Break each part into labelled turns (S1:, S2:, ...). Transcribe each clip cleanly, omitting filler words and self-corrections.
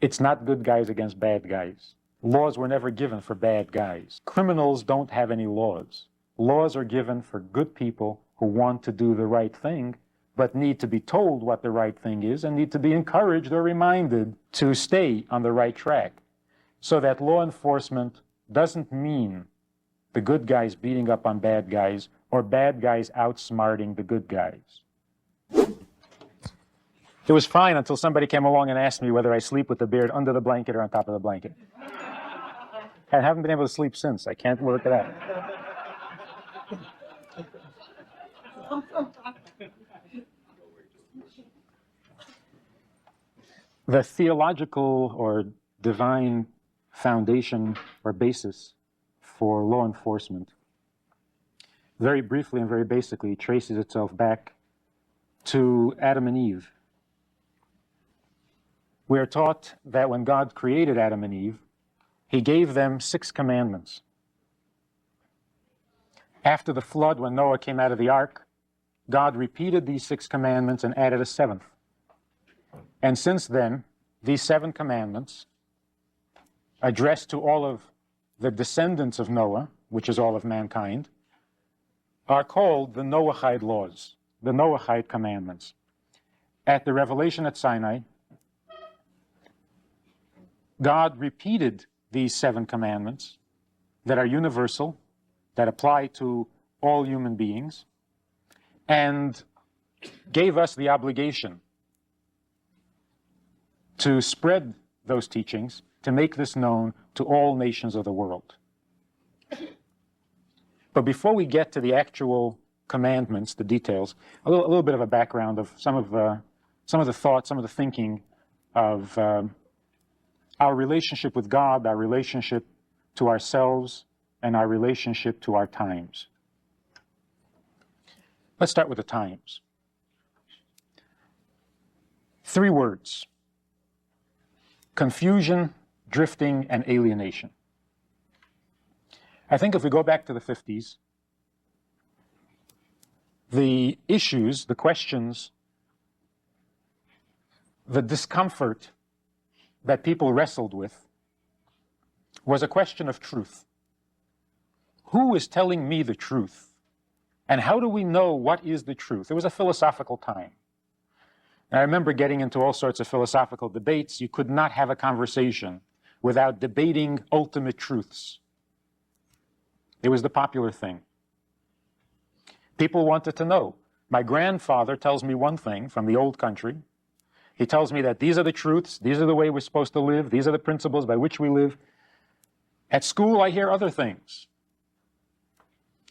S1: It's not good guys against bad guys. Laws were never given for bad guys. Criminals don't have any laws. Laws are given for good people who want to do the right thing, but need to be told what the right thing is and need to be encouraged or reminded to stay on the right track. So that law enforcement doesn't mean the good guys beating up on bad guys or bad guys outsmarting the good guys. It was fine until somebody came along and asked me whether I sleep with the beard under the blanket or on top of the blanket. I haven't been able to sleep since. I can't work it out. The theological or divine foundation or basis for law enforcement, very briefly and very basically, traces itself back to Adam and Eve. We are taught that when God created Adam and Eve, he gave them 6 commandments. After the flood, when Noah came out of the ark, God repeated these 6 commandments and added a 7th. And since then, these 7 commandments, addressed to all of the descendants of Noah, which is all of mankind, are called the Noahide laws, the Noahide commandments. At the revelation at Sinai, God repeated these 7 commandments that are universal, that apply to all human beings, and gave us the obligation to spread those teachings, to make this known to all nations of the world. But before we get to the actual commandments, the details, a little bit of a background of some of the thoughts, some of the thinking of our relationship with God, our relationship to ourselves, and our relationship to our times. Let's start with the times. 3 words: confusion, drifting, and alienation. I think if we go back to the 50s, the issues, the questions, the discomfort that people wrestled with was a question of truth. Who is telling me the truth? And how do we know what is the truth? It was a philosophical time. And I remember getting into all sorts of philosophical debates. You could not have a conversation without debating ultimate truths. It was the popular thing. People wanted to know. My grandfather tells me one thing from the old country. He tells me that these are the truths, these are the way we're supposed to live, these are the principles by which we live. At school, I hear other things.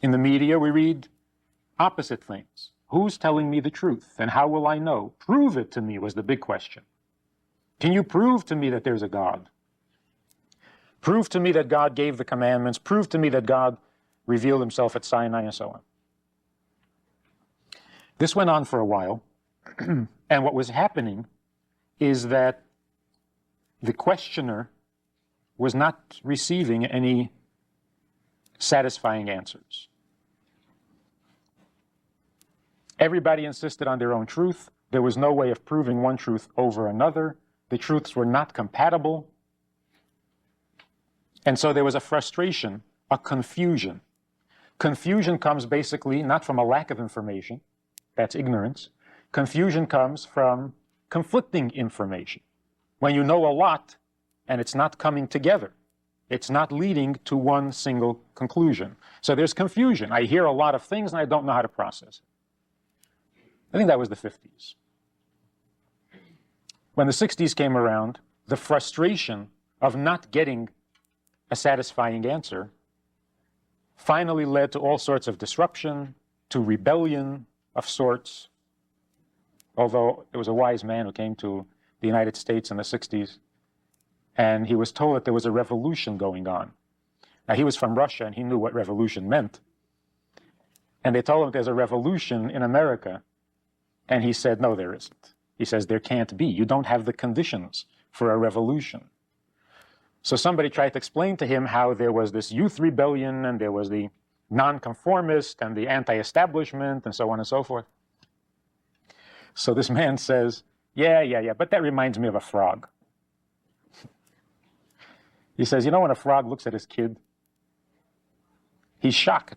S1: In the media, we read opposite things. Who's telling me the truth, and how will I know? Prove it to me was the big question. Can you prove to me that there's a God? Prove to me that God gave the commandments. Prove to me that God revealed himself at Sinai, and so on. This went on for a while, and what was happening is that the questioner was not receiving any satisfying answers. Everybody insisted on their own truth. There was no way of proving one truth over another. The truths were not compatible. And so there was a frustration, a confusion. Confusion comes basically not from a lack of information, that's ignorance. Confusion comes from conflicting information. When you know a lot and it's not coming together, it's not leading to one single conclusion. So there's confusion. I hear a lot of things and I don't know how to process it. I think that was the 50s. When the 60s came around, the frustration of not getting a satisfying answer finally led to all sorts of disruption, to rebellion of sorts. Although there was a wise man who came to the United States in the 60s, and he was told that there was a revolution going on. Now, he was from Russia, and he knew what revolution meant. And they told him there's a revolution in America, and he said, no, there isn't. He says, there can't be. You don't have the conditions for a revolution. So somebody tried to explain to him how there was this youth rebellion, and there was the nonconformist and the anti-establishment, and so on and so forth. So this man says, yeah, but that reminds me of a frog. He says, you know, when a frog looks at his kid, he's shocked.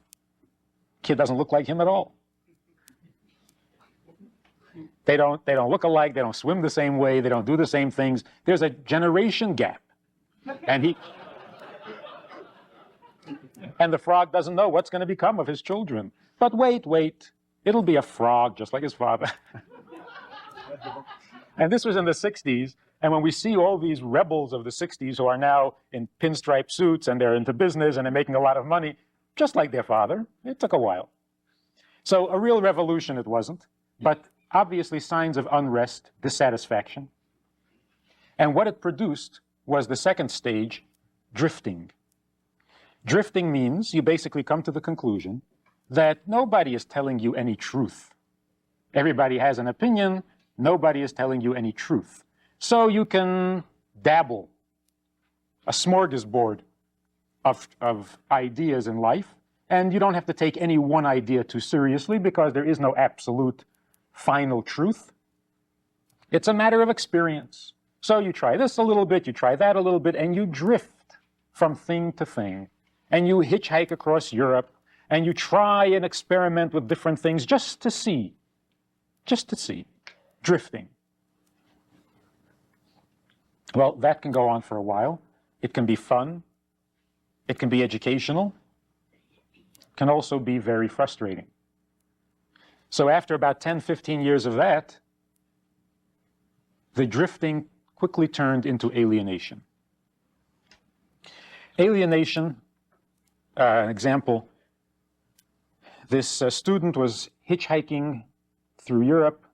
S1: Kid doesn't look like him at all. They don't look alike. They don't swim the same way. They don't do the same things. There's a generation gap. And the frog doesn't know what's going to become of his children. But wait. It'll be a frog just like his father. And this was in the 60s. And when we see all these rebels of the 60s who are now in pinstripe suits and they're into business and they're making a lot of money, just like their father, it took a while. So a real revolution it wasn't, but obviously signs of unrest, dissatisfaction. And what it produced was the second stage, drifting. Drifting means you basically come to the conclusion that nobody is telling you any truth. Everybody has an opinion. Nobody is telling you any truth. So you can dabble, a smorgasbord of ideas in life, and you don't have to take any one idea too seriously because there is no absolute final truth. It's a matter of experience. So you try this a little bit, you try that a little bit, and you drift from thing to thing. And you hitchhike across Europe, and you try and experiment with different things just to see, drifting. Well, that can go on for a while. It can be fun. It can be educational. It can also be very frustrating. So after about 10, 15 years of that, the drifting quickly turned into alienation. Alienation, an example, this student was hitchhiking through Europe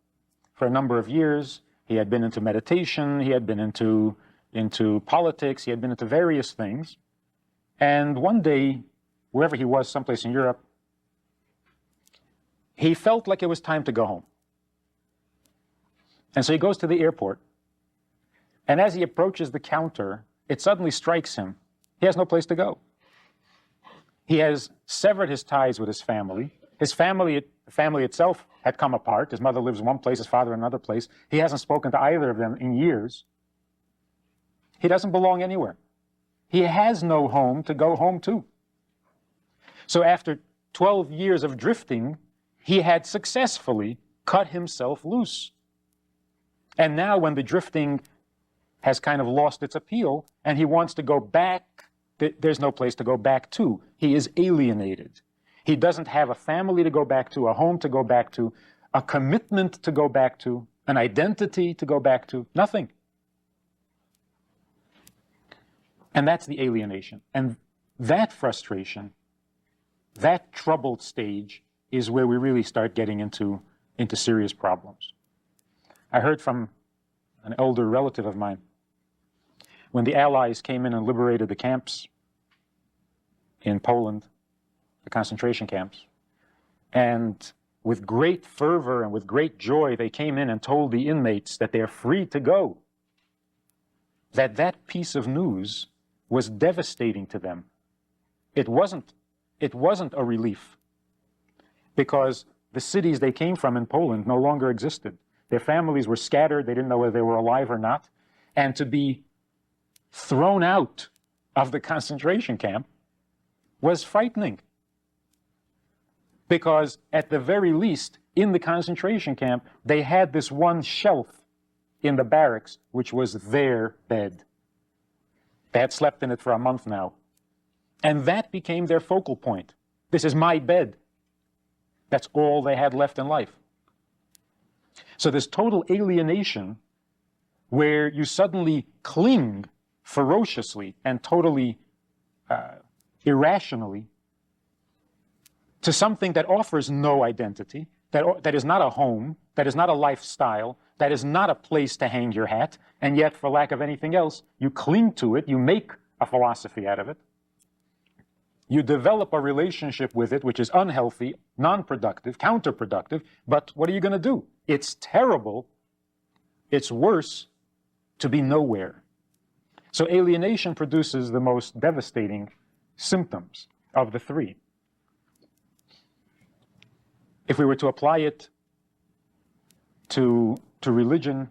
S1: for a number of years. He had been into meditation, he had been into politics, he had been into various things. And one day, wherever he was, someplace in Europe, he felt like it was time to go home. And so he goes to the airport. And as he approaches the counter, it suddenly strikes him. He has no place to go. He has severed his ties with his family. His family, the family itself had come apart. His mother lives in one place, his father in another place. He hasn't spoken to either of them in years. He doesn't belong anywhere. He has no home to go home to. So after 12 years of drifting, he had successfully cut himself loose. And now when the drifting has kind of lost its appeal and he wants to go back, there's no place to go back to. He is alienated. He doesn't have a family to go back to, a home to go back to, a commitment to go back to, an identity to go back to, nothing. And that's the alienation. And that frustration, that troubled stage is where we really start getting into serious problems. I heard from an elder relative of mine, when the Allies came in and liberated the camps in Poland, the concentration camps, and with great fervor and with great joy, they came in and told the inmates that they're free to go. That piece of news was devastating to them. It wasn't a relief, because the cities they came from in Poland no longer existed. Their families were scattered. They didn't know whether they were alive or not. And to be thrown out of the concentration camp was frightening. Because at the very least, in the concentration camp, they had this one shelf in the barracks, which was their bed. They had slept in it for a month now. And that became their focal point. This is my bed. That's all they had left in life. So this total alienation, where you suddenly cling ferociously and totally irrationally to something that offers no identity, that is not a home, that is not a lifestyle, that is not a place to hang your hat, and yet, for lack of anything else, you cling to it, you make a philosophy out of it, you develop a relationship with it which is unhealthy, non-productive, counterproductive, but what are you going to do? It's terrible, it's worse to be nowhere. So alienation produces the most devastating symptoms of the three. If we were to apply it to religion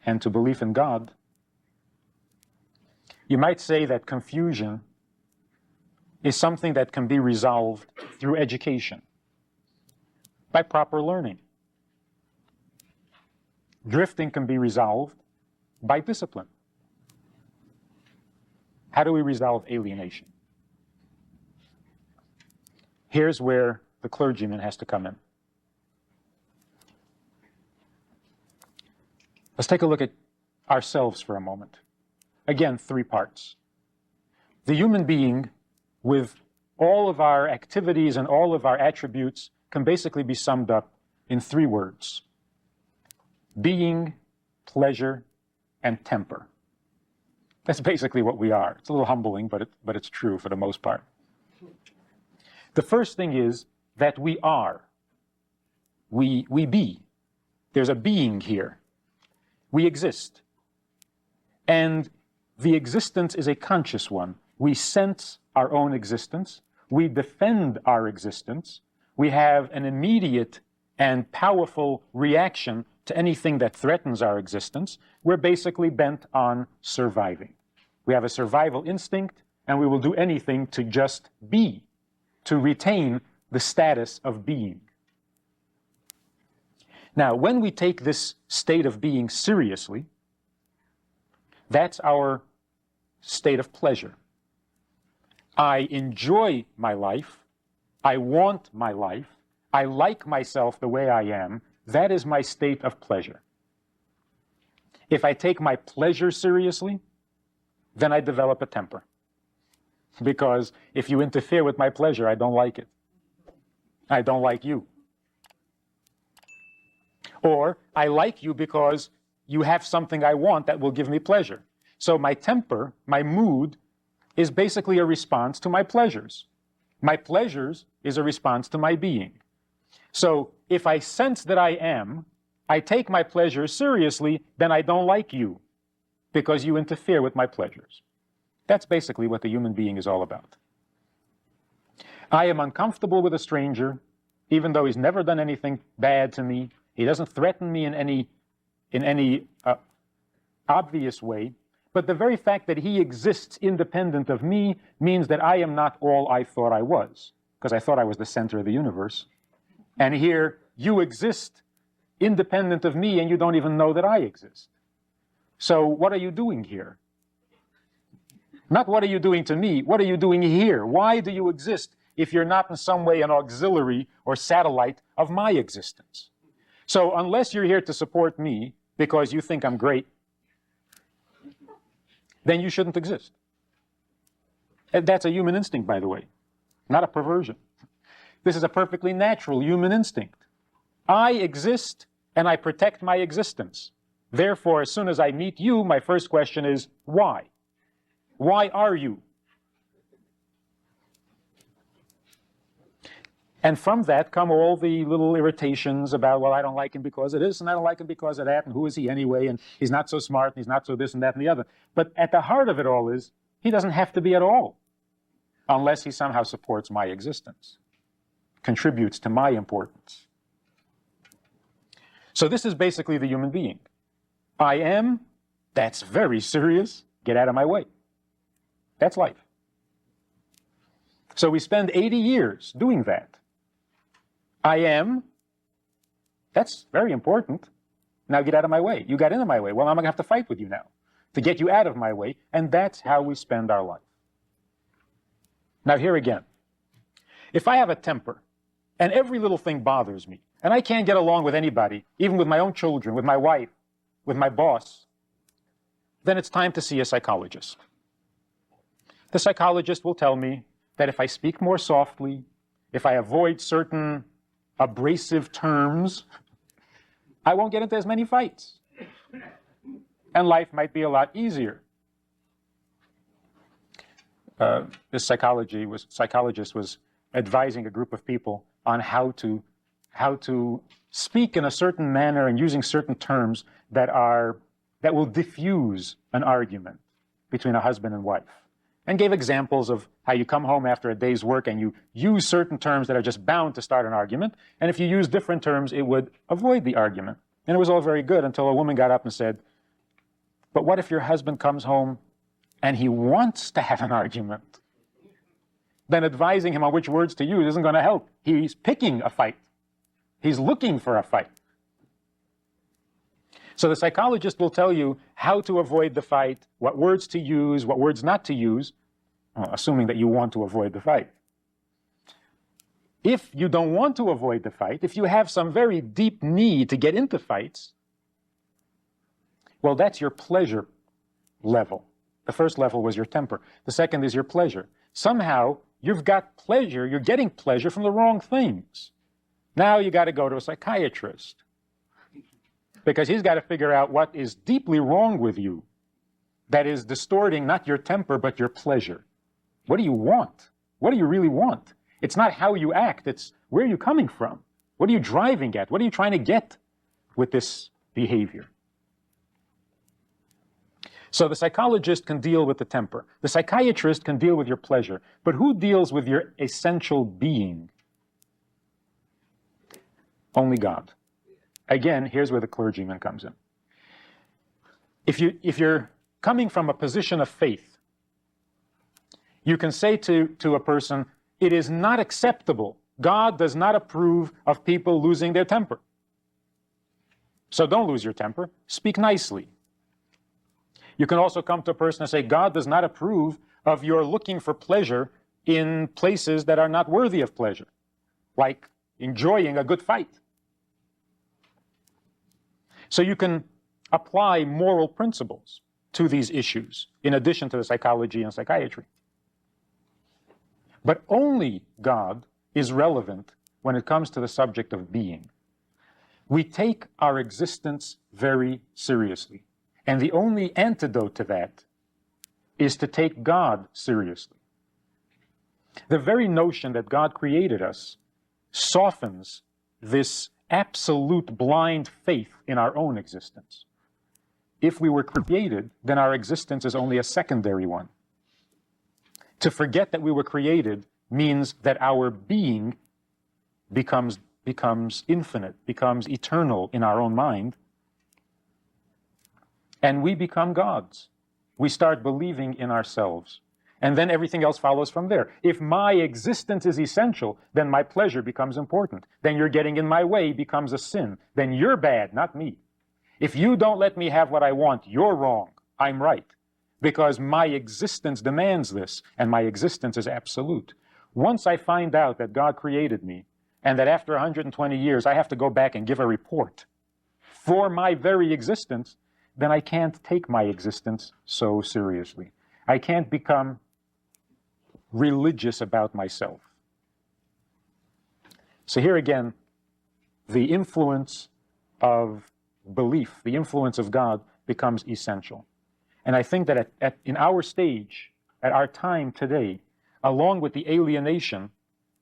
S1: and to belief in God, You might say that confusion is something that can be resolved through education, by proper learning. Drifting can be resolved by discipline. How do we resolve alienation? Here's where the clergyman has to come in. Let's take a look at ourselves for a moment. Again, 3 parts. The human being, with all of our activities and all of our attributes, can basically be summed up in 3 words: being, pleasure, and temper. That's basically what we are. It's a little humbling, but it's true for the most part. The first thing is that we are. We be. There's a being here. We exist. And the existence is a conscious one. We sense our own existence. We defend our existence. We have an immediate and powerful reaction to anything that threatens our existence. We're basically bent on surviving. We have a survival instinct, and we will do anything to just be, to retain the status of being. Now, when we take this state of being seriously, that's our state of pleasure. I enjoy my life. I want my life. I like myself the way I am. That is my state of pleasure. If I take my pleasure seriously, then I develop a temper. Because if you interfere with my pleasure, I don't like it. I don't like you. Or I like you because you have something I want that will give me pleasure. So my temper, my mood, is basically a response to my pleasures. My pleasures is a response to my being. So if I sense that I am, I take my pleasures seriously, then I don't like you because you interfere with my pleasures. That's basically what the human being is all about. I am uncomfortable with a stranger, even though he's never done anything bad to me. He doesn't threaten me in any obvious way. But the very fact that he exists independent of me means that I am not all I thought I was, because I thought I was the center of the universe. And here, you exist independent of me, and you don't even know that I exist. So what are you doing here? Not what are you doing to me, what are you doing here? Why do you exist if you're not in some way an auxiliary or satellite of my existence? So unless you're here to support me because you think I'm great, then you shouldn't exist. And that's a human instinct, by the way, not a perversion. This is a perfectly natural human instinct. I exist and I protect my existence. Therefore, as soon as I meet you, my first question is, why? Why are you? And from that come all the little irritations about, well, I don't like him because of this, and I don't like him because of that, and who is he anyway, and he's not so smart, and he's not so this and that and the other. But at the heart of it all is, he doesn't have to be at all, unless he somehow supports my existence, contributes to my importance. So this is basically the human being. I am, that's very serious, get out of my way. That's life. So we spend 80 years doing that. I am, that's very important. Now get out of my way. You got into my way. Well, I'm going to have to fight with you now to get you out of my way. And that's how we spend our life. Now here again, if I have a temper and every little thing bothers me and I can't get along with anybody, even with my own children, with my wife, with my boss, then it's time to see a psychologist. The psychologist will tell me that if I speak more softly, if I avoid certain abrasive terms, I won't get into as many fights. And life might be a lot easier. This psychologist was advising a group of people on how to speak in a certain manner and using certain terms that will diffuse an argument between a husband and wife. And gave examples of how you come home after a day's work and you use certain terms that are just bound to start an argument. And if you use different terms, it would avoid the argument. And it was all very good until a woman got up and said, but what if your husband comes home and he wants to have an argument, then advising him on which words to use isn't going to help. He's picking a fight. He's looking for a fight. So the psychologist will tell you how to avoid the fight, what words to use, what words not to use, assuming that you want to avoid the fight. If you don't want to avoid the fight, if you have some very deep need to get into fights, well, that's your pleasure level. The first level was your temper. The second is your pleasure. Somehow, you've got pleasure, you're getting pleasure from the wrong things. Now you got to go to a psychiatrist, because he's got to figure out what is deeply wrong with you that is distorting not your temper, but your pleasure. What do you want? What do you really want? It's not how you act, it's where you're coming from. What are you driving at? What are you trying to get with this behavior? So the psychologist can deal with the temper. The psychiatrist can deal with your pleasure. But who deals with your essential being? Only God. Again, here's where the clergyman comes in. If you're coming from a position of faith, you can say to a person, it is not acceptable. God does not approve of people losing their temper. So don't lose your temper. Speak nicely. You can also come to a person and say, God does not approve of your looking for pleasure in places that are not worthy of pleasure, like enjoying a good fight. So you can apply moral principles to these issues, in addition to the psychology and psychiatry. But only God is relevant when it comes to the subject of being. We take our existence very seriously. And the only antidote to that is to take God seriously. The very notion that God created us softens this absolute blind faith in our own existence. If we were created, then our existence is only a secondary one. To forget that we were created means that our being becomes infinite, becomes eternal in our own mind, and we become gods. We start believing in ourselves, and then everything else follows from there. If my existence is essential, then my pleasure becomes important. Then you're getting in my way becomes a sin. Then you're bad, not me. If you don't let me have what I want, you're wrong. I'm right. Because my existence demands this, and my existence is absolute. Once I find out that God created me, and that after 120 years I have to go back and give a report for my very existence, then I can't take my existence so seriously. I can't become religious about myself. So here again, the influence of belief, the influence of God becomes essential. And I think that in our stage, at our time today, along with the alienation,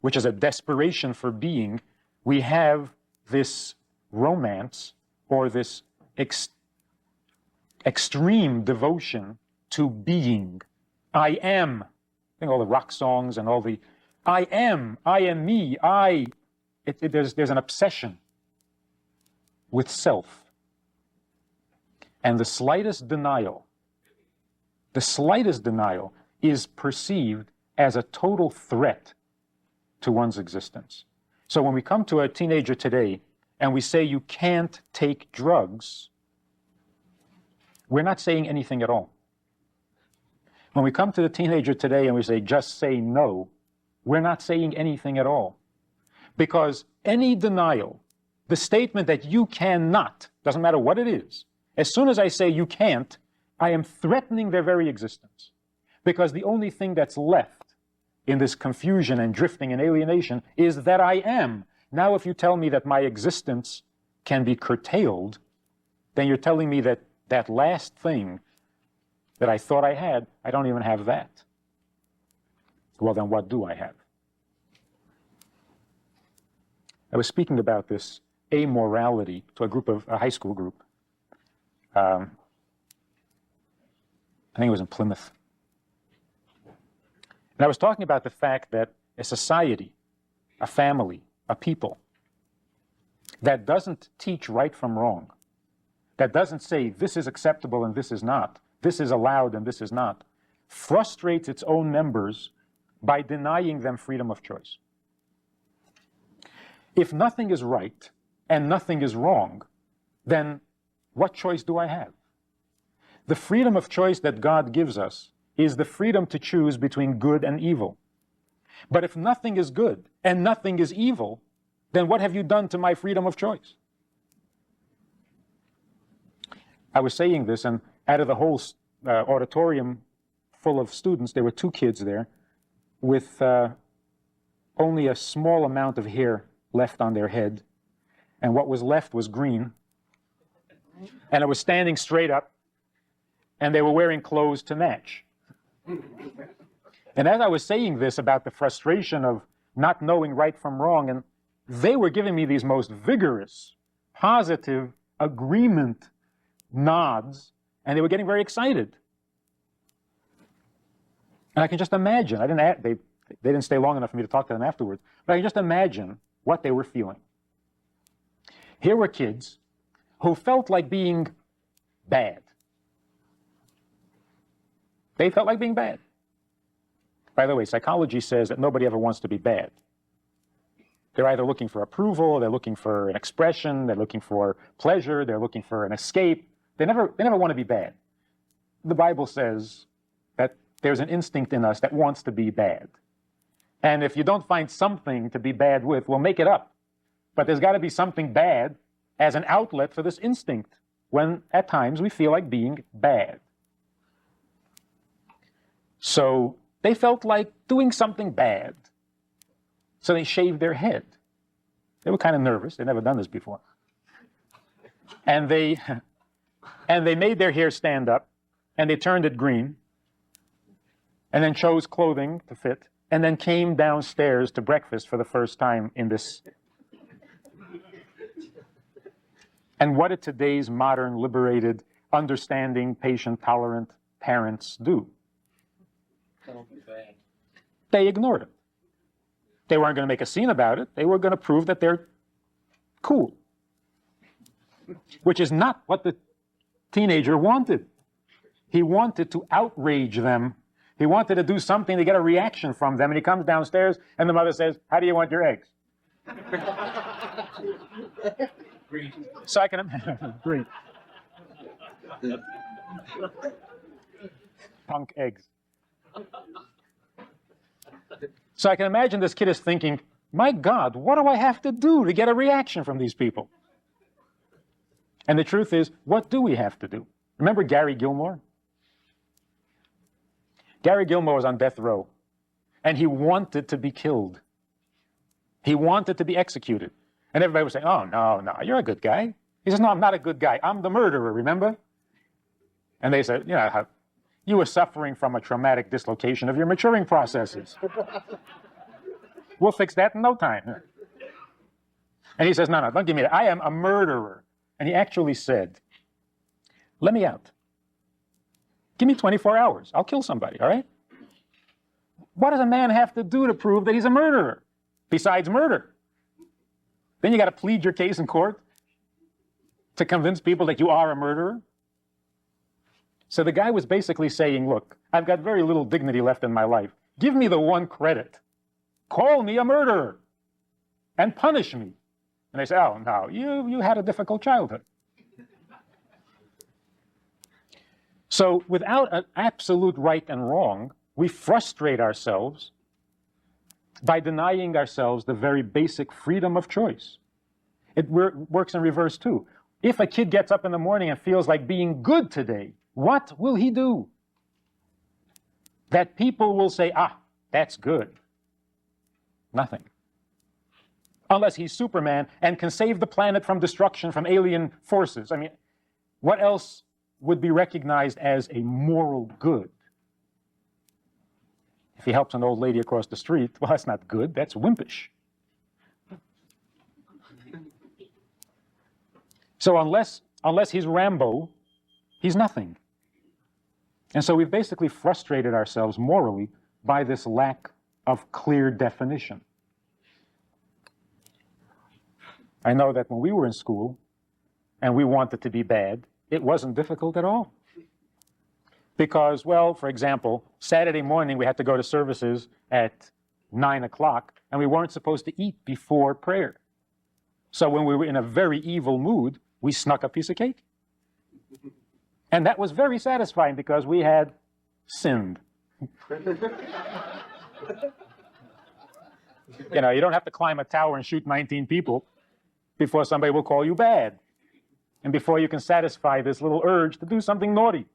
S1: which is a desperation for being, we have this romance or this extreme devotion to being. I am. I think all the rock songs and all the, I am me, there's an obsession with self. And the slightest denial is perceived as a total threat to one's existence. So when we come to a teenager today and we say you can't take drugs, we're not saying anything at all. When we come to the teenager today and we say just say no, we're not saying anything at all. Because any denial, the statement that you cannot, doesn't matter what it is, as soon as I say you can't, I am threatening their very existence. Because the only thing that's left in this confusion and drifting and alienation is that I am. Now if you tell me that my existence can be curtailed, then you're telling me that that last thing that I thought I had, I don't even have that. Well, then what do I have? I was speaking about this amorality to a high school group. I think it was in Plymouth. And I was talking about the fact that a society, a family, a people that doesn't teach right from wrong, that doesn't say this is acceptable and this is not, this is allowed and this is not, frustrates its own members by denying them freedom of choice. If nothing is right and nothing is wrong, then what choice do I have? The freedom of choice that God gives us is the freedom to choose between good and evil. But if nothing is good and nothing is evil, then what have you done to my freedom of choice? I was saying this, and out of the whole auditorium full of students, there were 2 kids there with only a small amount of hair left on their head, and what was left was green, and it was standing straight up, and they were wearing clothes to match. And as I was saying this about the frustration of not knowing right from wrong, and they were giving me these most vigorous, positive agreement nods, and they were getting very excited. And I can just imagine, they didn't stay long enough for me to talk to them afterwards, but I can just imagine what they were feeling. Here were kids who felt like being bad. They felt like being bad. By the way, psychology says that nobody ever wants to be bad. They're either looking for approval, they're looking for an expression, they're looking for pleasure, they're looking for an escape. They never want to be bad. The Bible says that there's an instinct in us that wants to be bad. And if you don't find something to be bad with, we'll make it up. But there's got to be something bad as an outlet for this instinct when at times we feel like being bad. So they felt like doing something bad. So they shaved their head. They were kind of nervous. They'd never done this before. And they made their hair stand up, and they turned it green, and then chose clothing to fit, and then came downstairs to breakfast for the first time in this. And what did today's modern, liberated, understanding, patient, tolerant parents do? They ignored it. They weren't going to make a scene about it. They were going to prove that they're cool, which is not what the teenager wanted. He wanted to outrage them. He wanted to do something to get a reaction from them. And he comes downstairs, and the mother says, "How do you want your eggs?" Green. So I can imagine. Green. Punk eggs. So I can imagine this kid is thinking, my God, what do I have to do to get a reaction from these people? And the truth is, what do we have to do? Remember Gary Gilmore? Gary Gilmore was on death row, and he wanted to be killed. He wanted to be executed. And everybody was saying, oh, no, you're a good guy. He says, no, I'm not a good guy. I'm the murderer, remember? And they said, you were suffering from a traumatic dislocation of your maturing processes. We'll fix that in no time. And he says, no, don't give me that. I am a murderer. And he actually said, let me out. Give me 24 hours. I'll kill somebody, all right? What does a man have to do to prove that he's a murderer, besides murder? Then you got to plead your case in court to convince people that you are a murderer? So the guy was basically saying, look, I've got very little dignity left in my life. Give me the one credit. Call me a murderer and punish me. And they say, oh, no, you had a difficult childhood. So without an absolute right and wrong, we frustrate ourselves by denying ourselves the very basic freedom of choice. It works in reverse too. If a kid gets up in the morning and feels like being good today, what will he do? That people will say, that's good. Nothing. Unless he's Superman and can save the planet from destruction from alien forces. I mean, what else would be recognized as a moral good? If he helps an old lady across the street, well, that's not good, that's wimpish. So unless he's Rambo, he's nothing. And so we've basically frustrated ourselves morally by this lack of clear definition. I know that when we were in school and we wanted to be bad, it wasn't difficult at all. Because, well, for example, Saturday morning we had to go to services at 9 o'clock, and we weren't supposed to eat before prayer. So when we were in a very evil mood, we snuck a piece of cake. And that was very satisfying because we had sinned. You know, you don't have to climb a tower and shoot 19 people before somebody will call you bad, and before you can satisfy this little urge to do something naughty.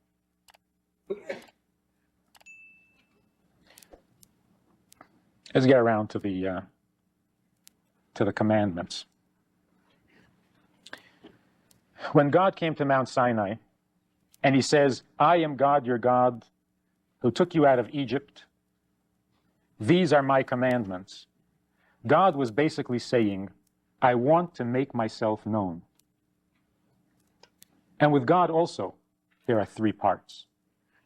S1: Let's get around to the commandments. When God came to Mount Sinai, and he says, I am God, your God, who took you out of Egypt. These are my commandments. God was basically saying, I want to make myself known. And with God also, there are three parts.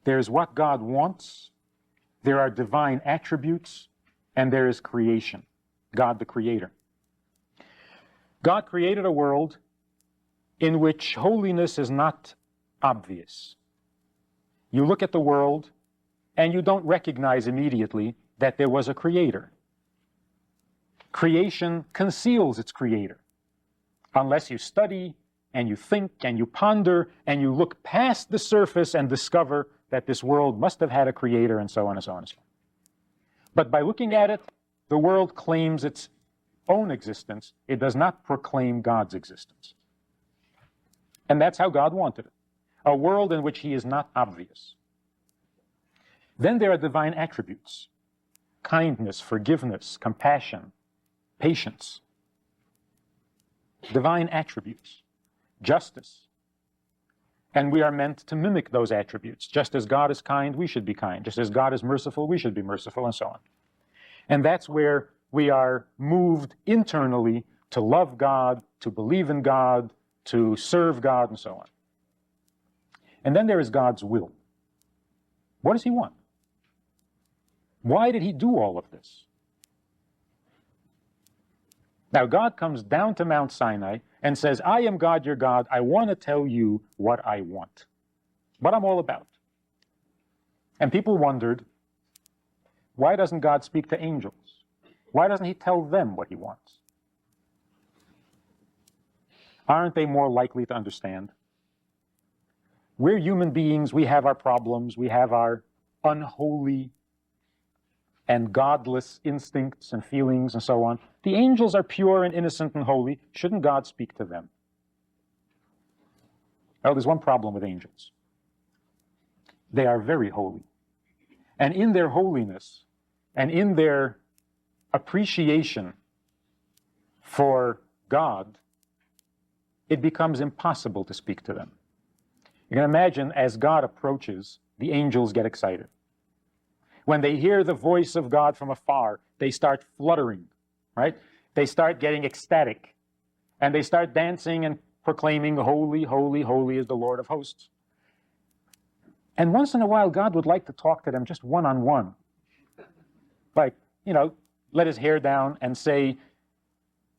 S1: There's what God wants, there are divine attributes, and there is creation, God the Creator. God created a world in which holiness is not obvious. You look at the world and you don't recognize immediately that there was a creator. Creation conceals its creator. Unless you study and you think and you ponder and you look past the surface and discover that this world must have had a creator, and so on and so on and so on. But by looking at it, the world claims its own existence. It does not proclaim God's existence. And that's how God wanted it. A world in which he is not obvious. Then there are divine attributes. Kindness, forgiveness, compassion, patience. Divine attributes. Justice. And we are meant to mimic those attributes. Just as God is kind, we should be kind. Just as God is merciful, we should be merciful, and so on. And that's where we are moved internally to love God, to believe in God, to serve God, and so on. And then there is God's will. What does he want? Why did he do all of this? Now, God comes down to Mount Sinai and says, I am God, your God. I want to tell you what I want, what I'm all about. And people wondered, why doesn't God speak to angels? Why doesn't he tell them what he wants? Aren't they more likely to understand? We're human beings. We have our problems. We have our unholy and godless instincts and feelings and so on. The angels are pure and innocent and holy. Shouldn't God speak to them? Oh, there's one problem with angels. They are very holy. And in their holiness and in their appreciation for God, it becomes impossible to speak to them. You can imagine as God approaches, the angels get excited. When they hear the voice of God from afar, they start fluttering, right? They start getting ecstatic. And they start dancing and proclaiming, holy, holy, holy is the Lord of hosts. And once in a while, God would like to talk to them just one-on-one. Like, you know, let his hair down and say,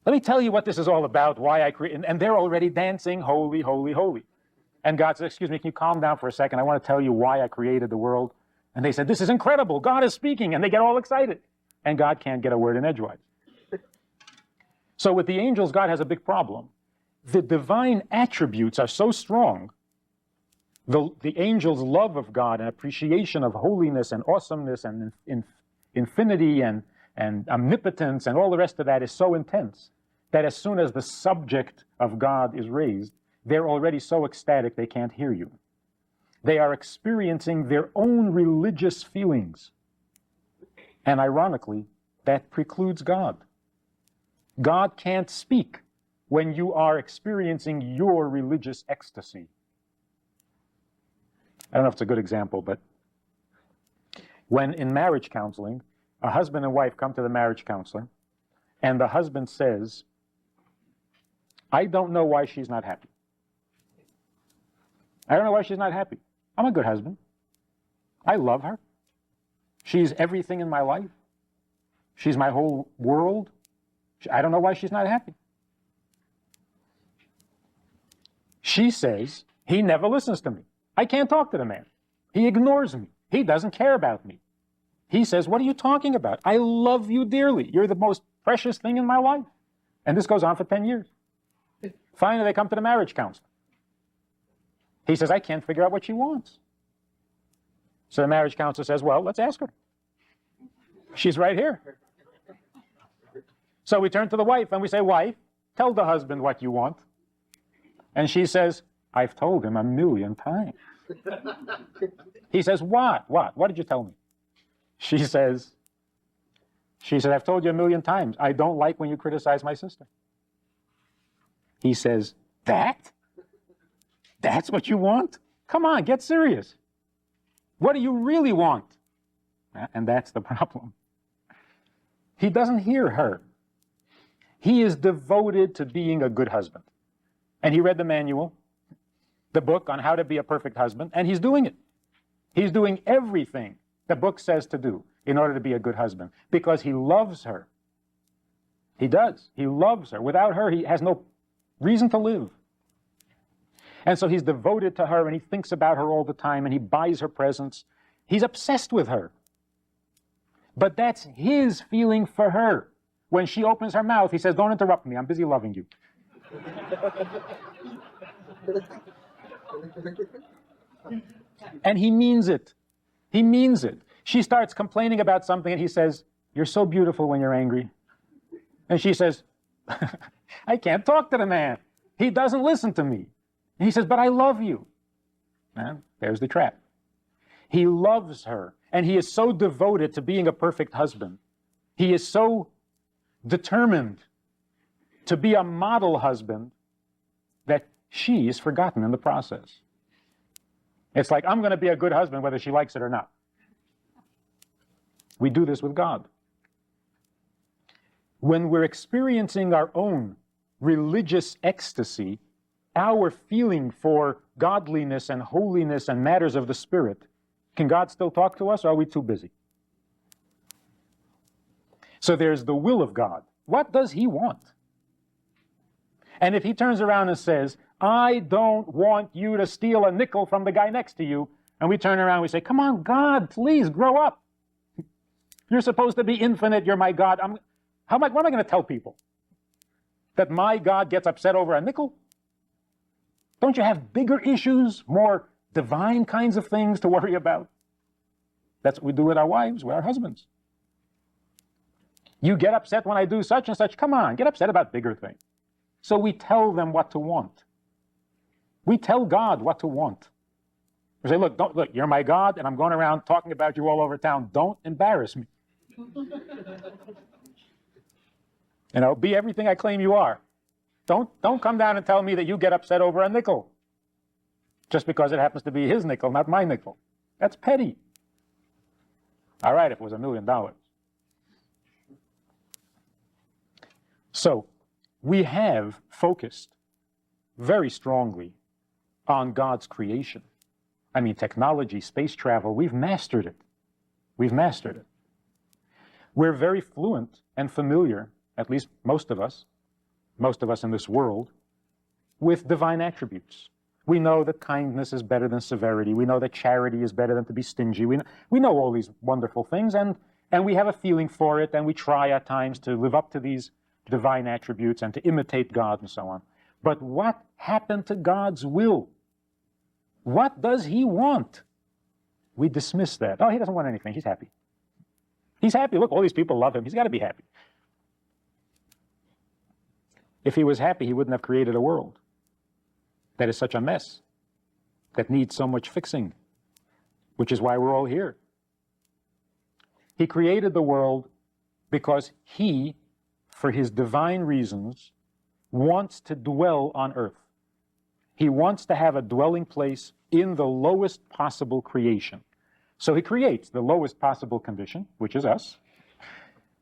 S1: let me tell you what this is all about, why I created, and they're already dancing, holy, holy, holy. And God says, excuse me, can you calm down for a second? I want to tell you why I created the world. And they said, this is incredible. God is speaking. And they get all excited. And God can't get a word in edgewise. So with the angels, God has a big problem. The divine attributes are so strong. The angels' love of God and appreciation of holiness and awesomeness and infinity and omnipotence and all the rest of that is so intense that as soon as the subject of God is raised, they're already so ecstatic they can't hear you. They are experiencing their own religious feelings. And ironically, that precludes God. God can't speak when you are experiencing your religious ecstasy. I don't know if it's a good example, but when in marriage counseling, a husband and wife come to the marriage counselor, and the husband says, I don't know why she's not happy. I don't know why she's not happy. I'm a good husband. I love her. She's everything in my life. She's my whole world. I don't know why she's not happy. She says, he never listens to me. I can't talk to the man. He ignores me. He doesn't care about me. He says, what are you talking about? I love you dearly. You're the most precious thing in my life. And this goes on for 10 years. Finally, they come to the marriage counselor. He says, I can't figure out what she wants. So the marriage counselor says, well, let's ask her. She's right here. So we turn to the wife and we say, wife, tell the husband what you want. And she says, I've told him 1,000,000 times. He says, what? What did you tell me? She says, I've told you 1,000,000 times. I don't like when you criticize my sister. He says, that's what you want? Come on, get serious. What do you really want? And that's the problem. He doesn't hear her. He is devoted to being a good husband. And he read the manual, the book on how to be a perfect husband, and he's doing it. He's doing everything the book says to do in order to be a good husband, because he loves her. He does. He loves her. Without her, he has no reason to live. And so he's devoted to her, and he thinks about her all the time, and he buys her presents. He's obsessed with her. But that's his feeling for her. When she opens her mouth, he says, don't interrupt me. I'm busy loving you. And he means it. He means it. She starts complaining about something, and he says, you're so beautiful when you're angry. And she says, I can't talk to the man. He doesn't listen to me. And he says, but I love you. And there's the trap. He loves her, and he is so devoted to being a perfect husband. He is so determined to be a model husband that she is forgotten in the process. It's like, I'm going to be a good husband whether she likes it or not. We do this with God. When we're experiencing our own religious ecstasy, our feeling for godliness and holiness and matters of the Spirit, can God still talk to us, or are we too busy? So there's the will of God. What does he want? And if he turns around and says, I don't want you to steal a nickel from the guy next to you, and we turn around and we say, come on, God, please grow up. You're supposed to be infinite. You're my God. What am I going to tell people? That my God gets upset over a nickel? Don't you have bigger issues, more divine kinds of things to worry about? That's what we do with our wives, with our husbands. You get upset when I do such and such. Come on, get upset about bigger things. So we tell them what to want. We tell God what to want. We say, look, you're my God, and I'm going around talking about you all over town. Don't embarrass me. Be everything I claim you are. Don't come down and tell me that you get upset over a nickel just because it happens to be his nickel, not my nickel. That's petty. All right, if it was $1 million. So we have focused very strongly on God's creation. I mean, technology, space travel, we've mastered it. We've mastered it. We're very fluent and familiar, at least most of us in this world, with divine attributes. We know that kindness is better than severity. We know that charity is better than to be stingy. We know all these wonderful things, and we have a feeling for it, and we try at times to live up to these divine attributes and to imitate God and so on. But what happened to God's will? What does he want? We dismiss that. Oh, he doesn't want anything. He's happy. He's happy. Look, all these people love him. He's got to be happy. If he was happy, he wouldn't have created a world that is such a mess, that needs so much fixing, which is why we're all here. He created the world because he, for his divine reasons, wants to dwell on earth. He wants to have a dwelling place in the lowest possible creation. So he creates the lowest possible condition, which is us,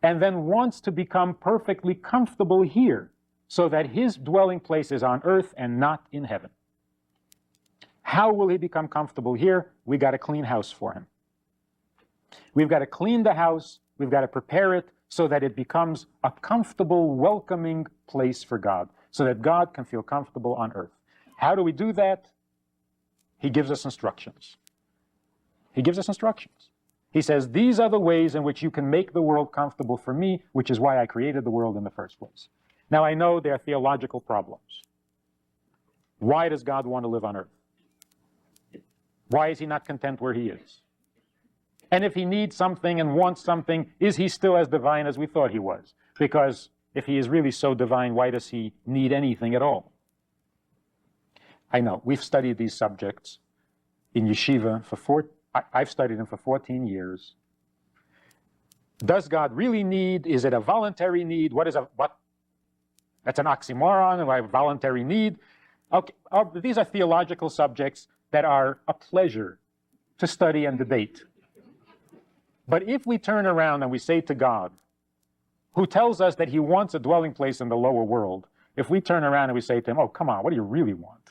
S1: and then wants to become perfectly comfortable here, so that his dwelling place is on earth and not in heaven. How will he become comfortable here? We got to clean house for him. We've got to clean the house. We've got to prepare it so that it becomes a comfortable, welcoming place for God, so that God can feel comfortable on earth. How do we do that? He gives us instructions. He gives us instructions. He says, these are the ways in which you can make the world comfortable for me, which is why I created the world in the first place. Now, I know there are theological problems. Why does God want to live on earth? Why is he not content where he is? And if he needs something and wants something, is he still as divine as we thought he was? Because if he is really so divine, why does he need anything at all? I know, we've studied these subjects in yeshiva I've studied them for 14 years. Does God really need? Is it a voluntary need? What? That's an oxymoron, a voluntary need. Okay, these are theological subjects that are a pleasure to study and debate. But if we turn around and we say to God, who tells us that he wants a dwelling place in the lower world, if we turn around and we say to him, oh, come on, what do you really want?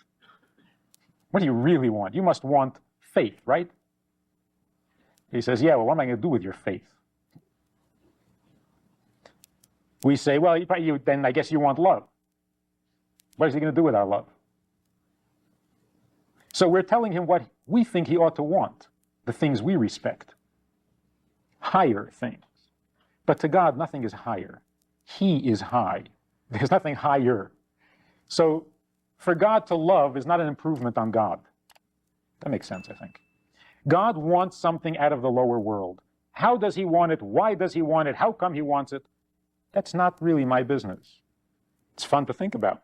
S1: What do you really want? You must want faith, right? He says, yeah, well, what am I going to do with your faith? We say, well, then I guess you want love. What is he going to do with our love? So we're telling him what we think he ought to want, the things we respect. Higher things. But to God, nothing is higher. He is high. There's nothing higher. So for God to love is not an improvement on God. That makes sense, I think. God wants something out of the lower world. How does he want it? Why does he want it? How come he wants it? That's not really my business. It's fun to think about.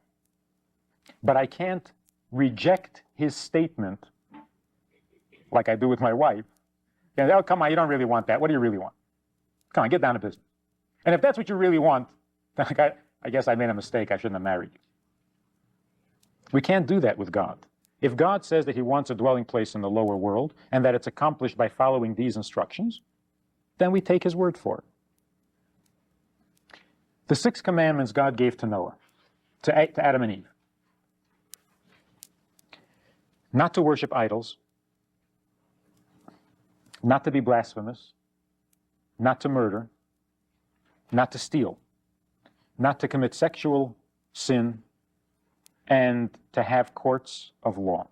S1: But I can't reject his statement like I do with my wife. And, oh, come on, you don't really want that. What do you really want? Come on, get down to business. And if that's what you really want, then I guess I made a mistake. I shouldn't have married you. We can't do that with God. If God says that he wants a dwelling place in the lower world and that it's accomplished by following these instructions, then we take his word for it. The 6 commandments God gave to Noah, to Adam and Eve. Not to worship idols, not to be blasphemous, not to murder, not to steal, not to commit sexual sin, and to have courts of law.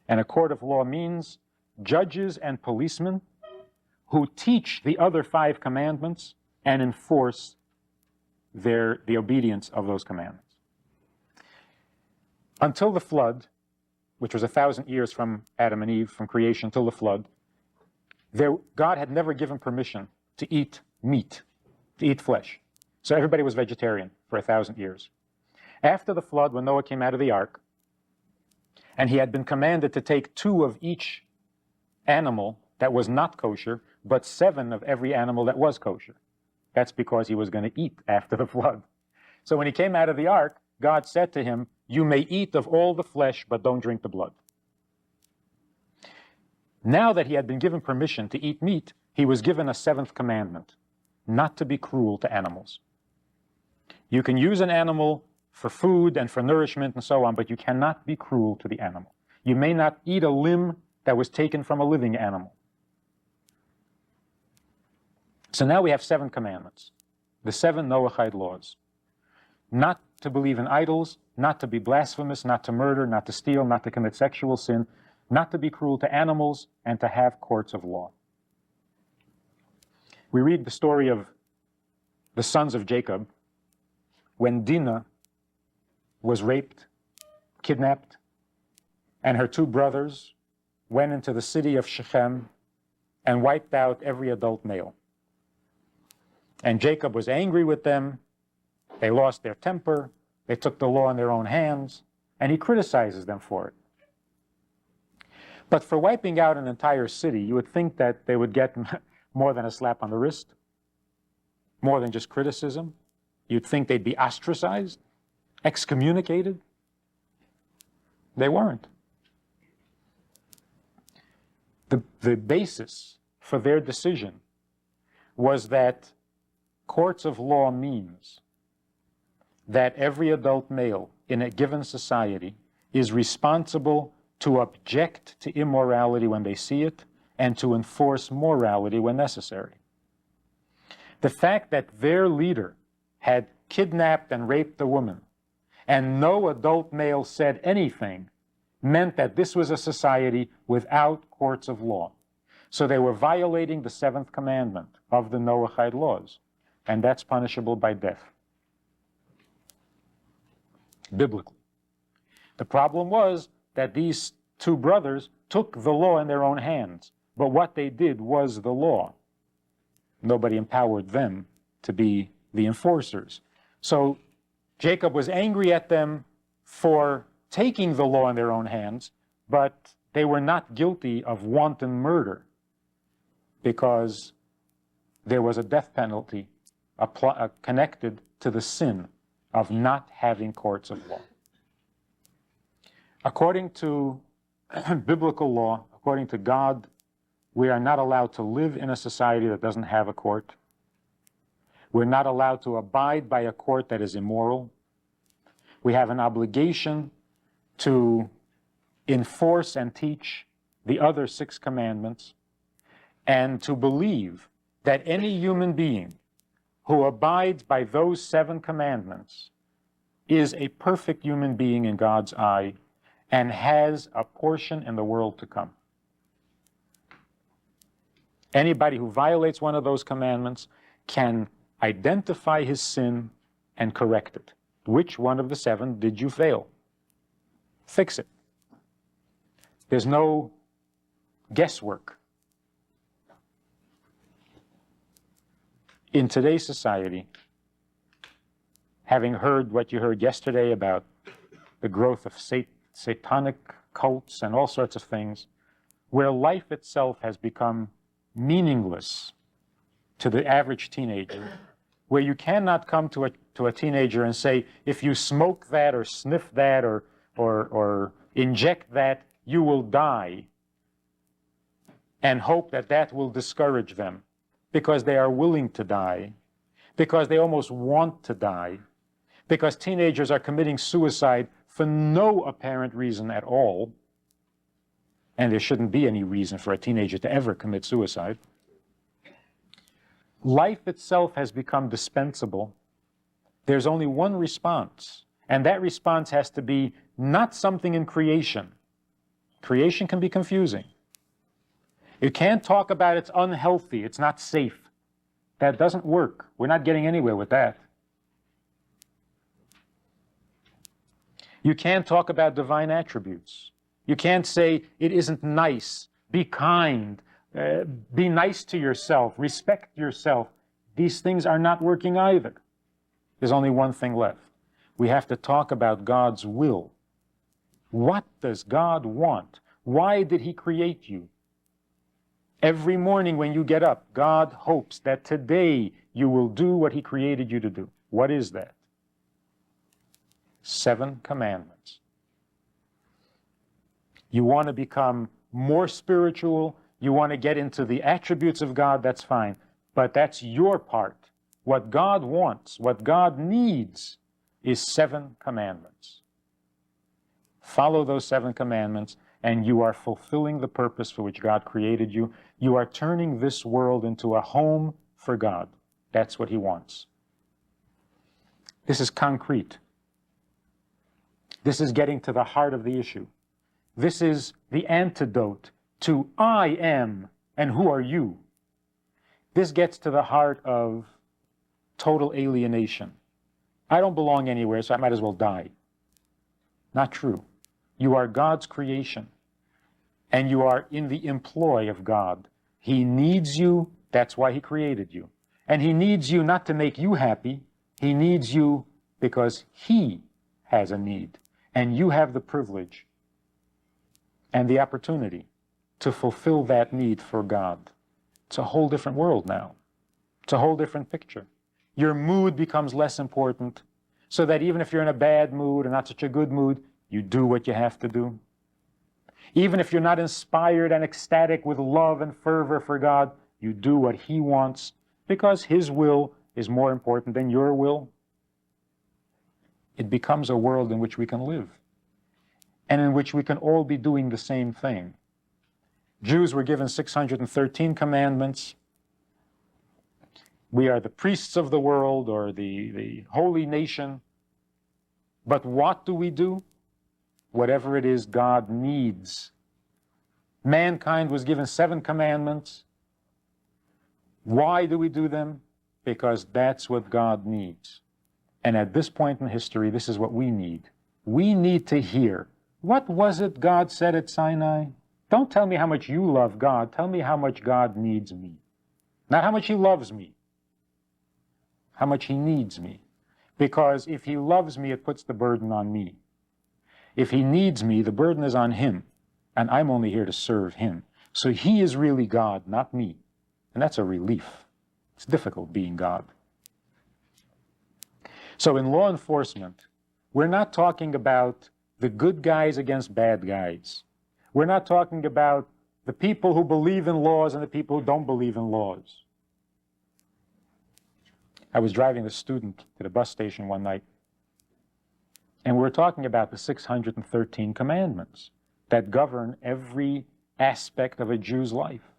S1: And a court of law means judges and policemen who teach the other 5 commandments and enforce the obedience of those commandments. Until the flood, which was 1,000 years from Adam and Eve, from creation till the flood, God had never given permission to eat meat, to eat flesh. So everybody was vegetarian for 1,000 years. After the flood, when Noah came out of the ark, and he had been commanded to take 2 of each animal that was not kosher, but 7 of every animal that was kosher. That's because he was going to eat after the flood. So when he came out of the ark, God said to him, you may eat of all the flesh, but don't drink the blood. Now that he had been given permission to eat meat, he was given a 7th commandment, not to be cruel to animals. You can use an animal for food and for nourishment and so on, but you cannot be cruel to the animal. You may not eat a limb that was taken from a living animal. So now we have 7 commandments, the 7 Noahide laws. Not to believe in idols, not to be blasphemous, not to murder, not to steal, not to commit sexual sin, not to be cruel to animals, and to have courts of law. We read the story of the sons of Jacob when Dinah was raped, kidnapped, and her 2 brothers went into the city of Shechem and wiped out every adult male. And Jacob was angry with them. They lost their temper. They took the law in their own hands, and he criticizes them for it. But for wiping out an entire city, you would think that they would get more than a slap on the wrist, more than just criticism. You'd think they'd be ostracized, excommunicated. They weren't. The basis for their decision was that courts of law means that every adult male in a given society is responsible to object to immorality when they see it and to enforce morality when necessary. The fact that their leader had kidnapped and raped a woman and no adult male said anything meant that this was a society without courts of law. So they were violating the seventh commandment of the Noahide laws, and that's punishable by death, biblically. The problem was that these two brothers took the law in their own hands, but what they did was the law. Nobody empowered them to be the enforcers. So Jacob was angry at them for taking the law in their own hands, but they were not guilty of wanton murder because there was a death penalty connected to the sin of not having courts of law. According to biblical law, according to God, we are not allowed to live in a society that doesn't have a court. We're not allowed to abide by a court that is immoral. We have an obligation to enforce and teach the other 6 commandments, and to believe that any human being who abides by those 7 commandments is a perfect human being in God's eye and has a portion in the world to come. Anybody who violates one of those commandments can identify his sin and correct it. Which one of the 7 did you fail? Fix it. There's no guesswork. In today's society, having heard what you heard yesterday about the growth of satanic cults and all sorts of things, where life itself has become meaningless to the average teenager, where you cannot come to a teenager and say, if you smoke that or sniff that or inject that, you will die, and hope that that will discourage them because they are willing to die, because they almost want to die, because teenagers are committing suicide for no apparent reason at all, and there shouldn't be any reason for a teenager to ever commit suicide. Life itself has become dispensable. There's only one response, and that response has to be not something in creation. Creation can be confusing. You can't talk about it's unhealthy, it's not safe. That doesn't work. We're not getting anywhere with that. You can't talk about divine attributes. You can't say it isn't nice, be kind, be nice to yourself, respect yourself. These things are not working either. There's only one thing left. We have to talk about God's will. What does God want? Why did He create you? Every morning when you get up, God hopes that today you will do what He created you to do. What is that? 7 commandments. You want to become more spiritual, you want to get into the attributes of God, that's fine. But that's your part. What God wants, what God needs, is 7 commandments. Follow those 7 commandments, and you are fulfilling the purpose for which God created you. You are turning this world into a home for God. That's what He wants. This is concrete. This is getting to the heart of the issue. This is the antidote to I am and who are you. This gets to the heart of total alienation. I don't belong anywhere, so I might as well die. Not true. You are God's creation, and you are in the employ of God. He needs you, that's why He created you. And He needs you not to make you happy, He needs you because He has a need. And you have the privilege and the opportunity to fulfill that need for God. It's a whole different world now. It's a whole different picture. Your mood becomes less important, so that even if you're in a bad mood or not such a good mood, you do what you have to do. Even if you're not inspired and ecstatic with love and fervor for God, you do what He wants, because His will is more important than your will. It becomes a world in which we can live, and in which we can all be doing the same thing. Jews were given 613 commandments. We are the priests of the world, or the holy nation. But what do? whatever it is God needs. Mankind was given 7 commandments. Why do we do them? Because that's what God needs. And at this point in history, this is what we need. We need to hear, what was it God said at Sinai? Don't tell me how much you love God. Tell me how much God needs me. Not how much he loves me. How much he needs me. Because if he loves me, it puts the burden on me. If he needs me, the burden is on him. And I'm only here to serve him. So he is really God, not me. And that's a relief. It's difficult being God. So in law enforcement, we're not talking about the good guys against bad guys. We're not talking about the people who believe in laws and the people who don't believe in laws. I was driving a student to the bus station one night, and we were talking about the 613 commandments that govern every aspect of a Jew's life,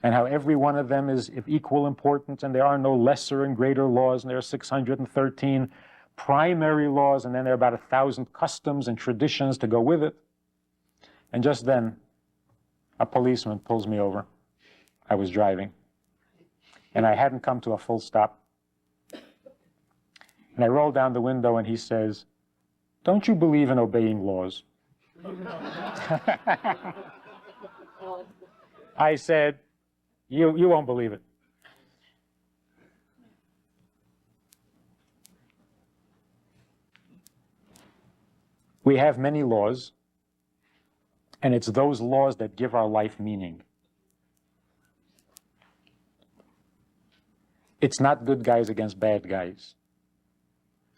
S1: and how every one of them is of equal importance, and there are no lesser and greater laws, and there are 613 primary laws, and then there are about 1,000 customs and traditions to go with it. And just then, a policeman pulls me over. I was driving, and I hadn't come to a full stop. And I roll down the window, and he says, "Don't you believe in obeying laws?" I said, you won't believe it. We have many laws, and it's those laws that give our life meaning. It's not good guys against bad guys.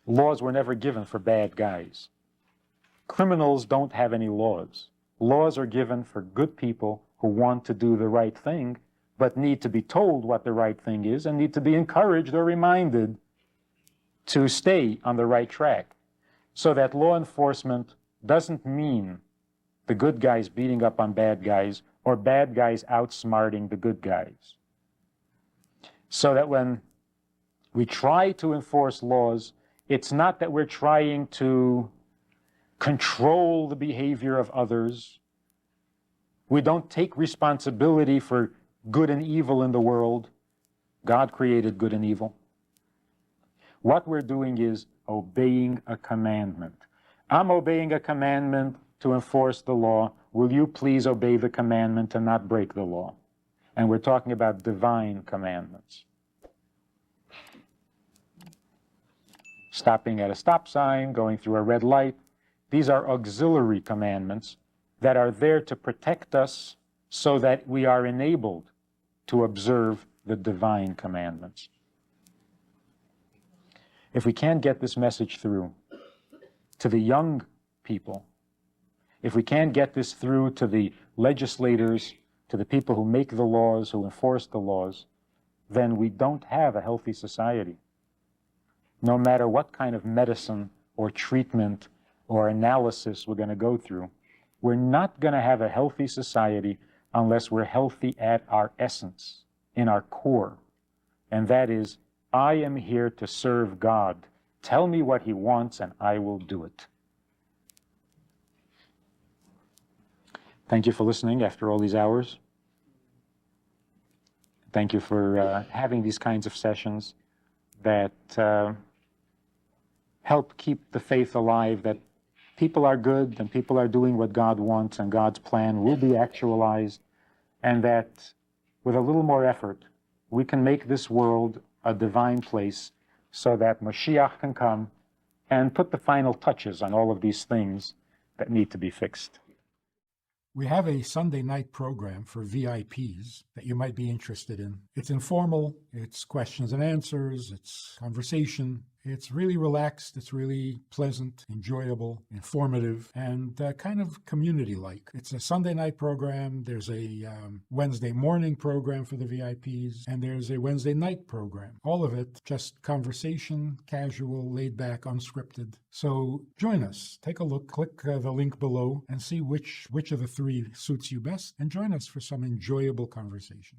S1: Laws were never given for bad guys. Criminals don't have any laws. Laws are given for good people who want to do the right thing, but need to be told what the right thing is and need to be encouraged or reminded to stay on the right track. So that law enforcement doesn't mean the good guys beating up on bad guys or bad guys outsmarting the good guys. So that when we try to enforce laws, it's not that we're trying to control the behavior of others. We don't take responsibility for good and evil in the world. God created good and evil. What we're doing is obeying a commandment. I'm obeying a commandment to enforce the law. Will you please obey the commandment to not break the law? And we're talking about divine commandments. Stopping at a stop sign, going through a red light. These are auxiliary commandments that are there to protect us so that we are enabled to observe the divine commandments. If we can't get this message through to the young people, if we can't get this through to the legislators, to the people who make the laws, who enforce the laws, then we don't have a healthy society. No matter what kind of medicine or treatment or analysis we're going to go through, we're not going to have a healthy society unless we're healthy at our essence, in our core. And that is, I am here to serve God. Tell me what he wants and I will do it. Thank you for listening after all these hours. Thank you for having these kinds of sessions that help keep the faith alive, that people are good and people are doing what God wants and God's plan will be actualized, and that with a little more effort, we can make this world a divine place so that Mashiach can come and put the final touches on all of these things that need to be fixed.
S2: We have a Sunday night program for VIPs that you might be interested in. It's informal, it's questions and answers, it's conversation. It's really relaxed, it's really pleasant, enjoyable, informative, and kind of community-like. It's a Sunday night program, there's a Wednesday morning program for the VIPs, and there's a Wednesday night program. All of it just conversation, casual, laid-back, unscripted. So join us, take a look, click the link below, and see which of the three suits you best, and join us for some enjoyable conversation.